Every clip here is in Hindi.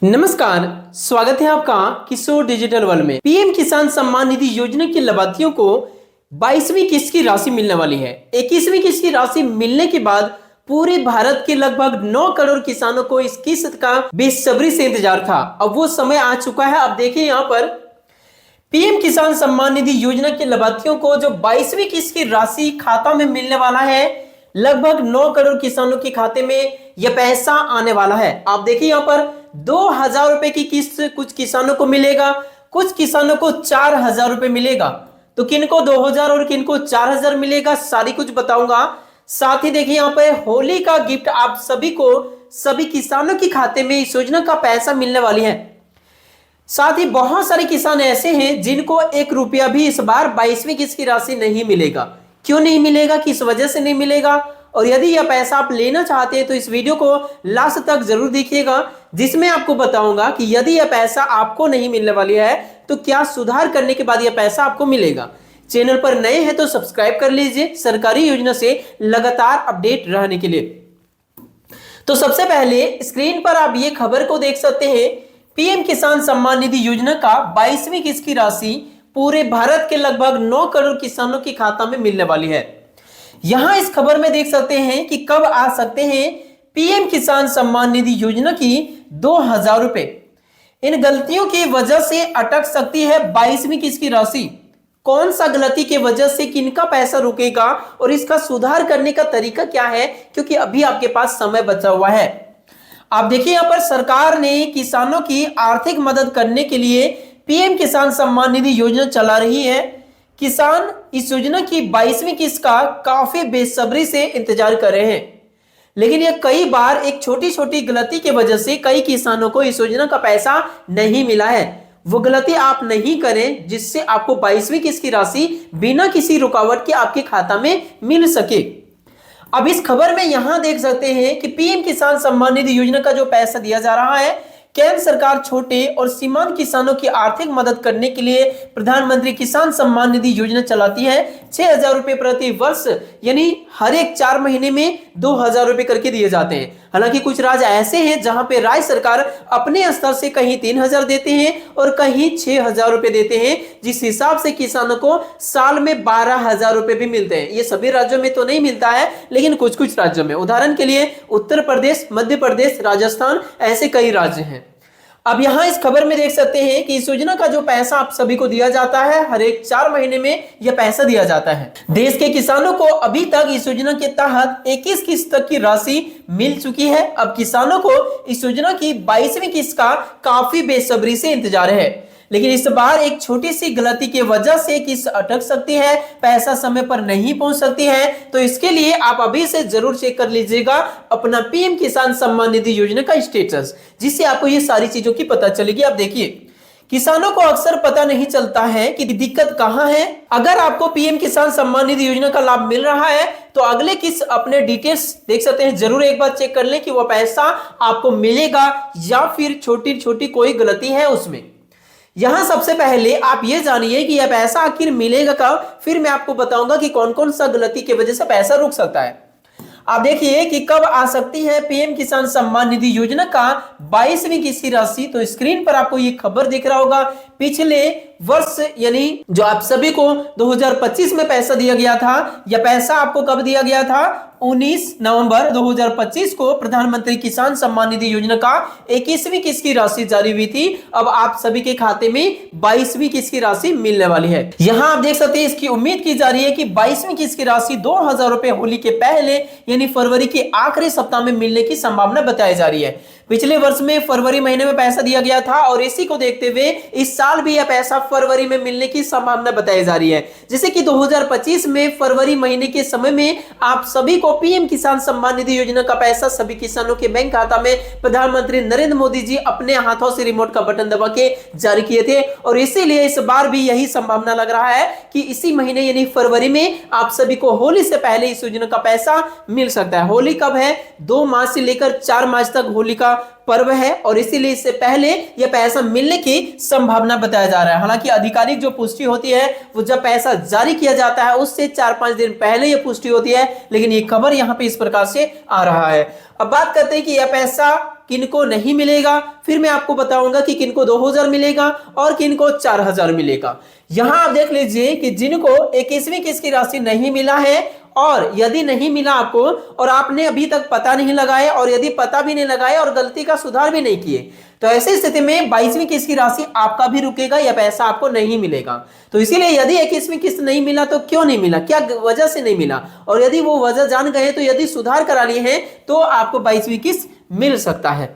नमस्कार, स्वागत है आपका किशोर डिजिटल वर्ल्ड में। पीएम किसान सम्मान निधि योजना के लाभार्थियों को 22वीं किस्त की राशि मिलने वाली है। 21वीं किस्त की राशि मिलने के बाद पूरे भारत के लगभग 9 करोड़ किसानों को इस किस्त का बेसब्री से इंतजार था। अब वो समय आ चुका है। अब देखिए यहाँ पर पीएम किसान सम्मान निधि योजना के लाभार्थियों को जो 22वीं किस्त की राशि खाता में मिलने वाला है, लगभग 9 करोड़ किसानों के खाते में यह पैसा आने वाला है। आप देखिए यहाँ पर 2,000 रुपए की किस्त कुछ किसानों को मिलेगा, कुछ किसानों को 4,000 रुपए मिलेगा। तो किनको 2,000 और किनको 4,000 मिलेगा, सारी कुछ बताऊंगा। साथ ही देखिए यहाँ पे होली का गिफ्ट आप सभी को, सभी किसानों के खाते में इस योजना का पैसा मिलने वाली है। साथ ही बहुत सारे किसान ऐसे हैं जिनको 1 रुपया भी इस बार 22वीं किस्त की राशि नहीं मिलेगा। क्यों नहीं मिलेगा, किस वजह से नहीं मिलेगा, और यदि यह पैसा आप लेना चाहते हैं तो इस वीडियो को लास्ट तक जरूर देखिएगा, जिसमें आपको बताऊंगा कि यदि यह पैसा आपको नहीं मिलने वाली है तो क्या सुधार करने के बाद यह पैसा आपको मिलेगा। चैनल पर नए हैं तो सब्सक्राइब कर लीजिए सरकारी योजना से लगातार अपडेट रहने के लिए। तो सबसे पहले स्क्रीन पर आप ये खबर को देख सकते हैं, पीएम किसान सम्मान निधि योजना का 22वीं किस्त की राशि पूरे भारत के लगभग 9 करोड़ किसानों के खाता में मिलने वाली है। यहां इस खबर में देख सकते हैं कि कब आ सकते हैं पीएम किसान सम्मान निधि योजना की 2,000 रुपए। इन गलतियों की वजह से अटक सकती है 22वीं किस्त की राशि। कौन सा गलती की वजह से किनका पैसा रुकेगा और इसका सुधार करने का तरीका क्या है, क्योंकि अभी आपके पास समय बचा हुआ है। आप देखिए यहाँ पर सरकार ने किसानों की आर्थिक मदद करने के लिए पीएम किसान सम्मान निधि योजना चला रही है। किसान इस योजना की 22वीं किस्त का काफी बेसब्री से इंतजार कर रहे हैं, लेकिन यह कई बार एक छोटी छोटी गलती की वजह से कई किसानों को इस योजना का पैसा नहीं मिला है। वो गलती आप नहीं करें जिससे आपको 22वीं किस्त की राशि बिना किसी रुकावट के आपके खाता में मिल सके। अब इस खबर में यहां देख सकते हैं कि पीएम किसान सम्मान निधि योजना का जो पैसा दिया जा रहा है, केंद्र सरकार छोटे और सीमांत किसानों की आर्थिक मदद करने के लिए प्रधानमंत्री किसान सम्मान निधि योजना चलाती है। 6,000 रुपए प्रति वर्ष, यानी हर एक 4 महीने में 2,000 रुपए करके दिए जाते हैं। हालांकि कुछ राज्य ऐसे हैं जहां पे राज्य सरकार अपने स्तर से कहीं 3,000 देते हैं और कहीं 6,000 रुपए देते हैं, जिस हिसाब से किसानों को साल में 12,000 रुपए भी मिलते हैं। ये सभी राज्यों में तो नहीं मिलता है, लेकिन कुछ कुछ राज्यों में, उदाहरण के लिए उत्तर प्रदेश, मध्य प्रदेश, राजस्थान, ऐसे कई राज्य हैं। अब यहां इस खबर में देख सकते हैं कि इस योजना का जो पैसा आप सभी को दिया जाता है, हर एक 4 महीने में यह पैसा दिया जाता है। देश के किसानों को अभी तक इस योजना के तहत 21 किस्त तक की राशि मिल चुकी है। अब किसानों को इस योजना की 22वीं किस्त का काफी बेसब्री से इंतजार है, लेकिन इस बार एक छोटी सी गलती की वजह से किस्त अटक सकती है, पैसा समय पर नहीं पहुंच सकती है। तो इसके लिए आप अभी से जरूर चेक कर लीजिएगा अपना पीएम किसान सम्मान निधि योजना का स्टेटस, जिससे आपको ये सारी चीजों की पता चलेगी। आप देखिए, किसानों को अक्सर पता नहीं चलता है कि दिक्कत कहां है। अगर आपको पीएम किसान सम्मान निधि योजना का लाभ मिल रहा है तो अगले किस्त अपने डिटेल्स देख सकते हैं, जरूर एक बार चेक कर लें कि वह पैसा आपको मिलेगा या फिर छोटी छोटी कोई गलती है उसमें। यहां सबसे पहले आप ये जानिए कि यह पैसा आखिर मिलेगा कब, फिर मैं आपको बताऊंगा कि कौन कौन सा गलती की वजह से पैसा रुक सकता है। आप देखिए कि कब आ सकती है पीएम किसान सम्मान निधि योजना का 22वीं किस्त की राशि। तो स्क्रीन पर आपको ये खबर दिख रहा होगा, पिछले वर्ष यानी जो आप सभी को 2025 में पैसा दिया गया था, यह पैसा आपको कब दिया गया था, 19 नवंबर 2025 को प्रधानमंत्री किसान सम्मान निधि योजना का 21वीं किस्त की राशि जारी हुई थी। अब आप सभी के खाते में 22वीं किस्त की राशि मिलने वाली है। यहां आप देख सकते हैं, इसकी उम्मीद की जा रही है कि 22वीं किस्त की राशि 2,000 रुपए होली के पहले यानी फरवरी के आखिरी सप्ताह में मिलने की संभावना बताई जा रही है। पिछले वर्ष में फरवरी महीने में पैसा दिया गया था और इसी को देखते हुए इस साल भी यह पैसा फरवरी में मिलने की संभावना बताई जा रही है। जैसे कि 2025 में फरवरी महीने के समय में आप सभी को पीएम किसान सम्मान निधि योजना का पैसा सभी किसानों के बैंक खाता में प्रधानमंत्री नरेंद्र मोदी जी अपने हाथों से रिमोट का बटन दबा के जारी किए थे, और इसीलिए इस बार भी यही संभावना लग रहा है कि इसी महीने यानी फरवरी में आप सभी को होली से पहले इस योजना का पैसा मिल सकता है। होली कब है, 2 मार्च से लेकर 4 मार्च तक होली का पर्व है, और इसीलिए इससे पहले यह पैसा मिलने की संभावना बताया जा रहा है। हालांकि आधिकारिक जो पुष्टि होती है वो जब पैसा जारी किया जाता है उससे 4-5 दिन पहले यह पुष्टि होती है, लेकिन ये खबर यहां पे इस प्रकार से आ रहा है। अब बात करते हैं कि यह पैसा किनको नहीं मिलेगा, फिर मैं आपको बताऊंगा कि किनको 2000 मिलेगा और किनको 4000 मिलेगा। यहां आप देख लीजिए कि जिनको 21वीं किस्त की राशि नहीं मिला है, और यदि नहीं मिला आपको और आपने अभी तक पता नहीं लगाया, और यदि पता भी नहीं लगाया और गलती का सुधार भी नहीं किए, तो ऐसी स्थिति में 22वीं किस्त की राशि आपका भी रुकेगा या पैसा आपको नहीं मिलेगा। तो इसीलिए यदि 21वीं किस्त नहीं मिला तो क्यों नहीं मिला, क्या वजह से नहीं मिला, और यदि वो वजह जान गए तो यदि सुधार करा लिए हैं तो आपको 22वीं किस्त मिल सकता है।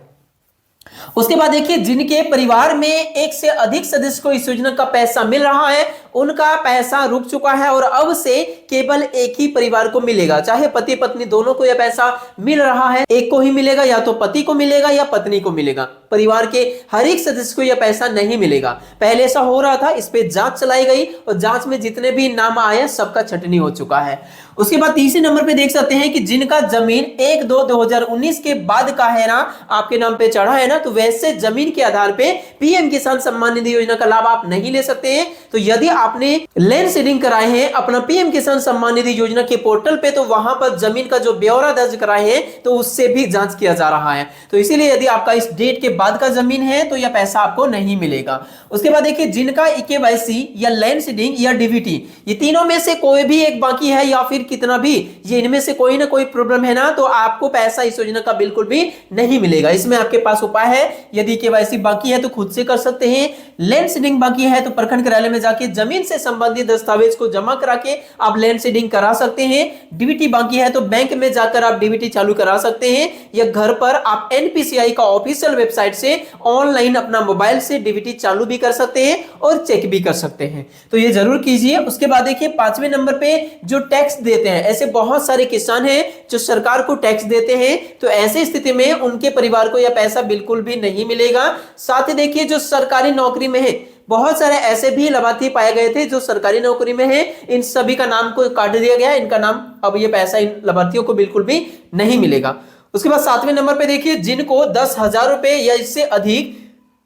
उसके बाद देखिए, जिनके परिवार में एक से अधिक सदस्य को इस योजना का पैसा मिल रहा है, उनका पैसा रुक चुका है और अब से केवल एक ही परिवार को मिलेगा, चाहे पति पत्नी दोनों को यह पैसा मिल रहा है, एक को ही मिलेगा, या तो पति को मिलेगा या पत्नी को मिलेगा, परिवार के हर एक सदस्य को यह पैसा नहीं मिलेगा। पहले ऐसा हो रहा था, इस पे जांच चलाई गई और जांच में जितने भी नाम आए सबका छटनी हो चुका है। उसके बाद तीसरे नंबर पे देख सकते हैं कि जिनका जमीन 1/2/2019 के बाद का है ना, आपके नाम पे चढ़ा है ना, तो वैसे जमीन के आधार पे पीएम किसान सम्मान निधि योजना का लाभ आप नहीं ले सकते हैं। तो यदि आपने लैंड सीडिंग कराए हैं अपना पीएम किसान सम्मान निधि योजना के पोर्टल पे, तो वहां पर जमीन का जो ब्यौरा दर्ज कराए हैं तो उससे भी जांच किया जा रहा है। तो इसीलिए यदि आपका इस डेट के बाद का जमीन है तो यह पैसा आपको नहीं मिलेगा। उसके बाद देखिए, जिनका केवाईसी या लैंड सीडिंग या डीबीटी, ये तीनों में से कोई भी एक बाकी है या फिर कितना भी, ये इनमें से कोई ना कोई प्रॉब्लम है ना, तो आपको पैसा इस योजना का बिल्कुल भी नहीं मिलेगा। इसमें आपके पास उपाय है, यदि केवाईसी बाकी है तो खुद से कर सकते हैं, लैंड सीडिंग बाकी है तो प्रखंड कार्यालय में जाके जमीन से संबंधित दस्तावेज को जमा करा के आप लैंड सीडिंग करा सकते हैं। डीबीटी बाकी है तो बैंक में जाकर आप डीबीटी चालू करा सकते हैं, या घर पर आप एनपीसीआई का ऑफिशियल वेबसाइट से ऑनलाइन अपना मोबाइल से डीबीटी चालू भी कर सकते हैं और चेक भी कर सकते हैं। तो ये जरूर कीजिए। उसके बाद देखिए, 5वें नंबर पे जो टैक्स देते हैं, ऐसे बहुत सारे किसान हैं जो सरकार को टैक्स देते हैं, तो ऐसी स्थिति में उनके परिवार को यह पैसा बिल्कुल भी नहीं मिलेगा। साथ ही देखिए, जो सरकारी नौकरी में है, बहुत सारे ऐसे भी लाभार्थी पाए गए थे जो सरकारी नौकरी में है, इन सभी का नाम को काट दिया गया, इनका नाम, अब ये पैसा इन लाभार्थियों को बिल्कुल भी नहीं मिलेगा। उसके बाद 7वें नंबर पे देखिए, जिनको 10,000 रुपए या इससे अधिक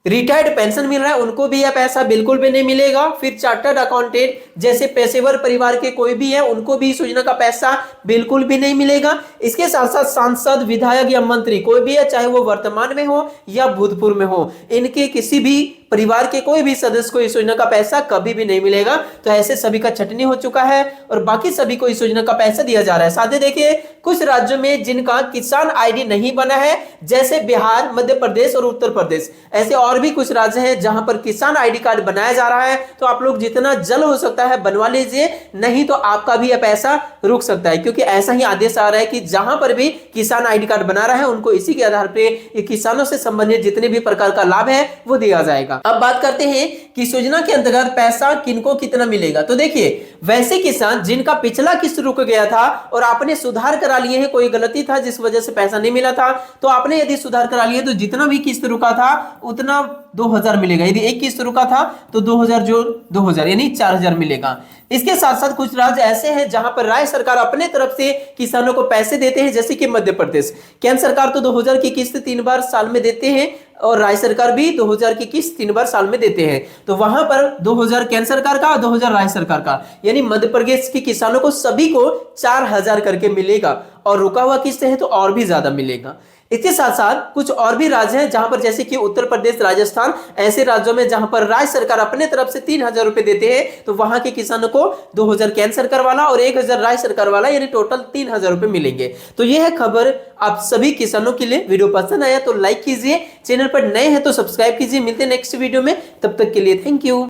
रिटायर्ड पेंशन मिल रहा है, उनको भी यह पैसा बिल्कुल भी नहीं मिलेगा। फिर चार्टर्ड अकाउंटेंट जैसे पेशेवर परिवार के कोई भी है, उनको भी इस योजना का पैसा बिल्कुल भी नहीं मिलेगा। इसके साथ साथ सांसद, विधायक या मंत्री कोई भी है, चाहे वो वर्तमान में हो या भूतपूर्व में हो, इनके किसी भी परिवार के कोई भी सदस्य को इस योजना का पैसा कभी भी नहीं मिलेगा। तो ऐसे सभी का छटनी हो चुका है और बाकी सभी को इस योजना का पैसा दिया जा रहा है। साथ ही देखिए, कुछ राज्यों में जिनका किसान आईडी नहीं बना है, जैसे बिहार, मध्य प्रदेश और उत्तर प्रदेश, ऐसे और भी कुछ राज्य हैं जहां पर किसान आईडी कार्ड बनाया जा रहा है। तो आप लोग जितना जल्द हो सकता है बनवा लीजिए, नहीं तो आपका भी यह पैसा रुक सकता है, क्योंकि ऐसा ही आदेश आ रहा है कि जहां पर भी किसान आईडी कार्ड बना रहा है उनको इसी के आधार पर ये किसानों से संबंधित जितने भी प्रकार का लाभ है वो दिया जाएगा। अब बात करते हैं कि इस योजना के अंतर्गत पैसा किनको कितना मिलेगा। तो देखिए, वैसे किसान जिनका पिछला किस्त रुक गया था और आपने सुधार करा लिए हैं, कोई गलती था जिस वजह से पैसा नहीं मिला था, तो आपने यदि सुधार करा लिए तो जितना भी किस्त रुका था उतना 2000 मिलेगा। यदि एक किस्त रुका था तो 2000 जो 2000 यानी 4000 मिलेगा। इसके साथ साथ कुछ राज्य ऐसे हैं जहां पर राज्य सरकार अपने तरफ से किसानों को पैसे देते हैं, जैसे कि मध्य प्रदेश। केंद्र सरकार तो 2000 की किस्त 3 बार साल में देते हैं और राज्य सरकार भी 2000 की किस्त 3 बार साल में देते हैं। तो वहां पर 2000 केंद्र सरकार का और 2000 राज्य सरकार का, यानी मध्य प्रदेश के किसानों को सभी को 4000 करके मिलेगा, और रुका हुआ किस्त है तो और भी ज्यादा मिलेगा। इसके साथ साथ कुछ और भी राज्य हैं जहां पर, जैसे कि उत्तर प्रदेश, राजस्थान, ऐसे राज्यों में जहां पर राज्य सरकार अपने तरफ से 3000 रुपए देते हैं, तो वहां के किसानों को 2000 केंद्र सरकार वाला और 1000 राज्य सरकार वाला, यानी टोटल 3000 रुपए मिलेंगे। तो यह है खबर आप सभी किसानों के लिए। वीडियो पसंद आया तो लाइक कीजिए, चैनल पर नए हैं तो सब्सक्राइब कीजिए। मिलते हैं नेक्स्ट वीडियो में, तब तक के लिए थैंक यू।